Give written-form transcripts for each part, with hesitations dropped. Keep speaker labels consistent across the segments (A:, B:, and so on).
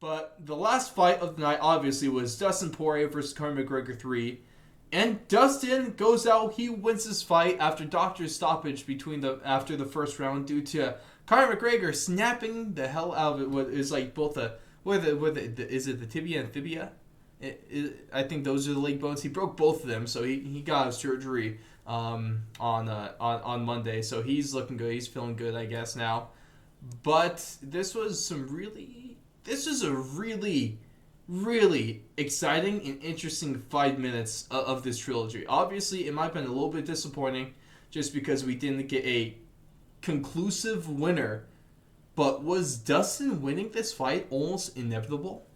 A: But the last fight of the night, obviously, was Dustin Poirier versus Conor McGregor 3. And Dustin goes out, he wins this fight after doctor stoppage after the first round due to Conor McGregor snapping the hell out of it. What is like both is it the tibia and fibia? I think those are the leg bones. He broke both of them, so he got a surgery on Monday. So he's looking good. He's feeling good, I guess now. But this was a really, really exciting and interesting 5 minutes of this trilogy. Obviously, it might have been a little bit disappointing just because we didn't get a conclusive winner. But was Dustin winning this fight almost inevitable?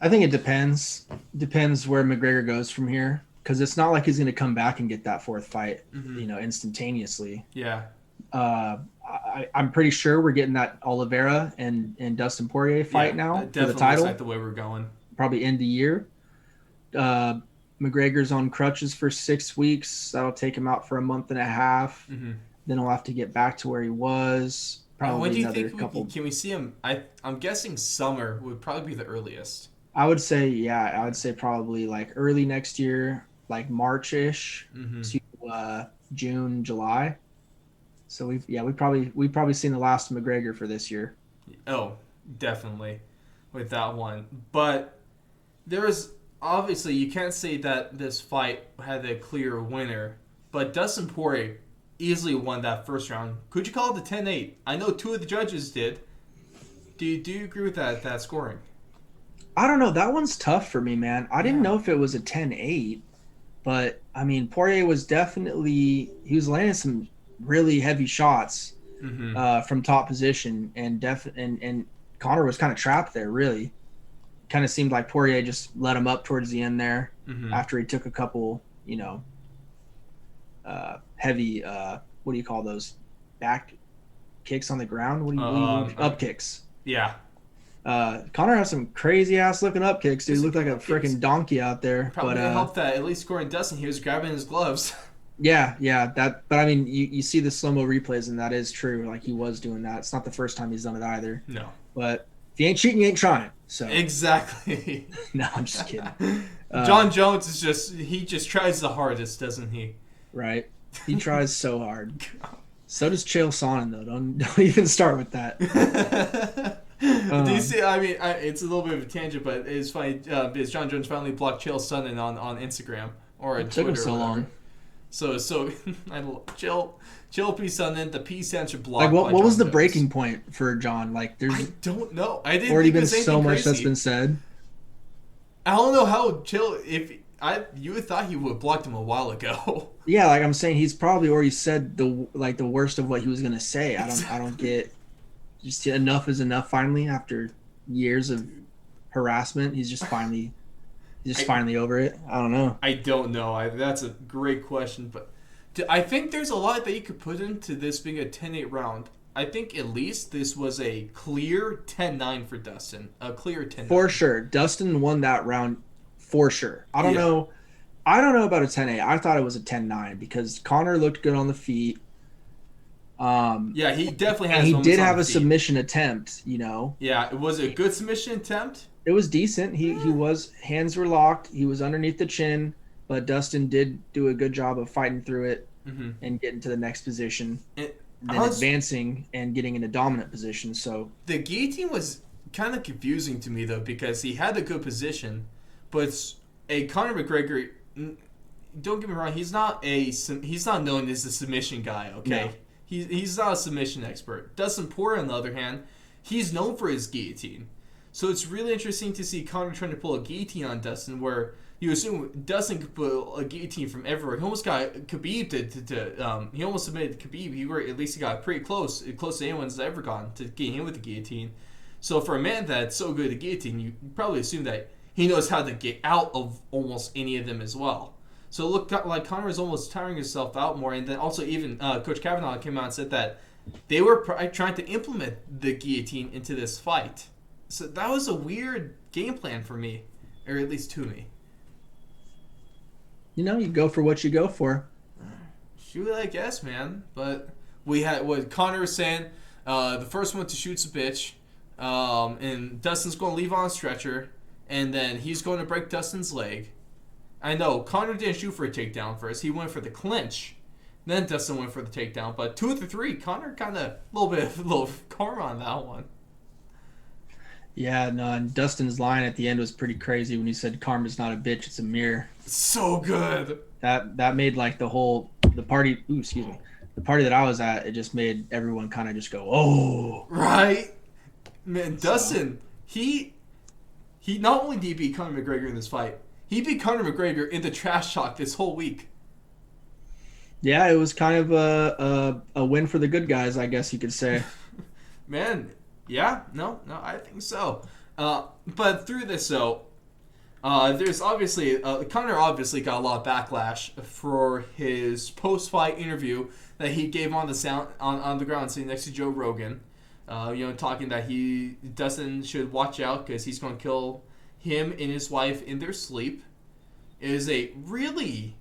B: I think it depends. Depends where McGregor goes from here. Because it's not like he's going to come back and get that fourth fight, instantaneously.
A: Yeah.
B: I'm pretty sure we're getting that Oliveira and Dustin Poirier fight now for the title.
A: Looks like the way we're going.
B: Probably end the year. McGregor's on crutches for 6 weeks. That'll take him out for a month and a half. Mm-hmm. Then he'll have to get back to where he was. Probably
A: when do you think can we see him? I'm guessing summer would probably be the earliest.
B: I would say probably like early next year, like March-ish to June, July. So we've probably seen the last of McGregor for this year.
A: Oh, definitely with that one. But there is obviously you can't say that this fight had a clear winner. But Dustin Poirier easily won that first round. Could you call it a 10-8? I know 2 of the judges did. Do you agree with that scoring?
B: I don't know. That one's tough for me, man. I didn't know if it was a 10-8, but I mean, Poirier was he was landing some really heavy shots from top position, and Conor was kind of trapped there. Really, kind of seemed like Poirier just let him up towards the end there after he took a couple, heavy. What do you call those? Back kicks on the ground. What do you up kicks?
A: Yeah.
B: Conor has some crazy ass looking up kicks, dude. He looked like a freaking donkey out there.
A: Probably helped that at least scoring Dustin. He was grabbing his gloves.
B: Yeah. But I mean, you see the slow mo replays, and that is true. Like he was doing that. It's not the first time he's done it either.
A: No.
B: But if you ain't cheating, you ain't trying. So
A: exactly.
B: No, I'm just kidding.
A: John Jones he just tries the hardest, doesn't he?
B: Right. He tries so hard. So does Chael Sonnen, though. Don't even start with that.
A: Do you see? I mean, it's a little bit of a tangent, but it's funny because John Jones finally blocked Chael Sonnen on Instagram or Twitter.
B: Took him so long.
A: So I love Chael P. Sonnen. The P stands for block.
B: Like what was the breaking point for John? Like there's
A: I don't know. I didn't.
B: Already been so much that's been said.
A: I don't know how Chael. You would thought he would have blocked him a while ago.
B: Yeah, like I'm saying, he's probably already said the worst of what he was gonna say. I don't get. Just enough is enough. Finally, after years of harassment, he's just finally over it. I don't know.
A: I don't know. That's a great question, but I think there's a lot that you could put into this being a 10-8 round. I think at least this was a clear 10-9 for Dustin. A clear 10-9.
B: For sure, Dustin won that round for sure. I don't know. I don't know about a 10-8. I thought it was a 10-9 because Conor looked good on the feet.
A: Yeah, he definitely has.
B: He did have a submission attempt,
A: Yeah, was it a good submission attempt?
B: It was decent. He was, hands were locked. He was underneath the chin, but Dustin did do a good job of fighting through it and getting to the next position, then advancing and getting in a dominant position. So
A: the guillotine was kind of confusing to me though because he had a good position, but Conor McGregor. Don't get me wrong. He's not known as a submission guy. Okay. No. He's not a submission expert. Dustin Poirier, on the other hand, he's known for his guillotine. So it's really interesting to see Conor trying to pull a guillotine on Dustin, where you assume Dustin could pull a guillotine from everywhere. He almost got Khabib he almost submitted Khabib. At least he got pretty close to anyone's ever gone to getting him with the guillotine. So for a man that's so good at the guillotine, you probably assume that he knows how to get out of almost any of them as well. So it looked like Conor was almost tiring himself out more. And then also even Coach Kavanaugh came out and said that they were trying to implement the guillotine into this fight. So that was a weird game plan for me, or at least to me.
B: You go for what you go for.
A: Shoot, I guess, man. But we had what Conor was saying. The first one to shoot's a bitch, and Dustin's going to leave on a stretcher, and then he's going to break Dustin's leg. I know Conor didn't shoot for a takedown first; he went for the clinch. Then Dustin went for the takedown, but 2 of the 3, Conor kind of a little karma on that one.
B: Yeah, no, and Dustin's line at the end was pretty crazy when he said, "Karma's not a bitch, it's a mirror."
A: So good.
B: That made like the party. Ooh, excuse me. The party that I was at, it just made everyone kind of just go, "Oh!"
A: Right, man. Dustin, he not only did he beat Conor McGregor in this fight, he beat Conor McGregor in the trash talk this whole week.
B: Yeah, it was kind of a win for the good guys, I guess you could say.
A: Man, yeah, no, I think so. But through this, though, there's obviously Conor obviously got a lot of backlash for his post-fight interview that he gave on the ground, sitting next to Joe Rogan. Talking that Dustin should watch out because he's going to kill him and his wife in their sleep. It is a really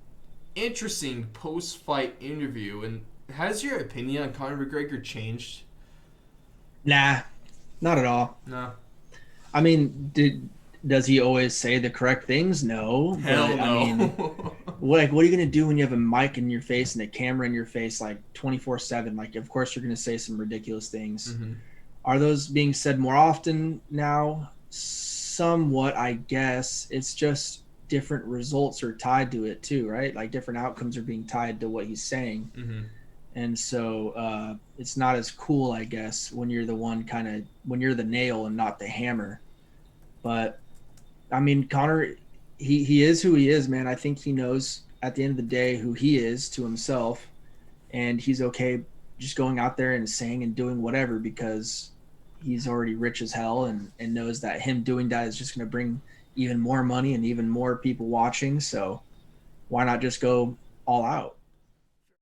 A: interesting post-fight interview. And has your opinion on Conor McGregor changed?
B: Nah, not at all.
A: No.
B: I mean, does he always say the correct things? No.
A: Hell no.
B: I mean, what are you gonna do when you have a mic in your face and a camera in your face like 24/7? Like, of course you're gonna say some ridiculous things.
A: Mm-hmm.
B: Are those being said more often now? Somewhat, I guess. It's just different results are tied to it too, right? Like different outcomes are being tied to what he's saying.
A: Mm-hmm.
B: And so it's not as cool, I guess, when you're the one when you're the nail and not the hammer. But I mean, Conor, he is who he is, man. I think he knows at the end of the day who he is to himself, and he's okay just going out there and saying and doing whatever because he's already rich as hell and knows that him doing that is just going to bring even more money and even more people watching. So why not just go all out?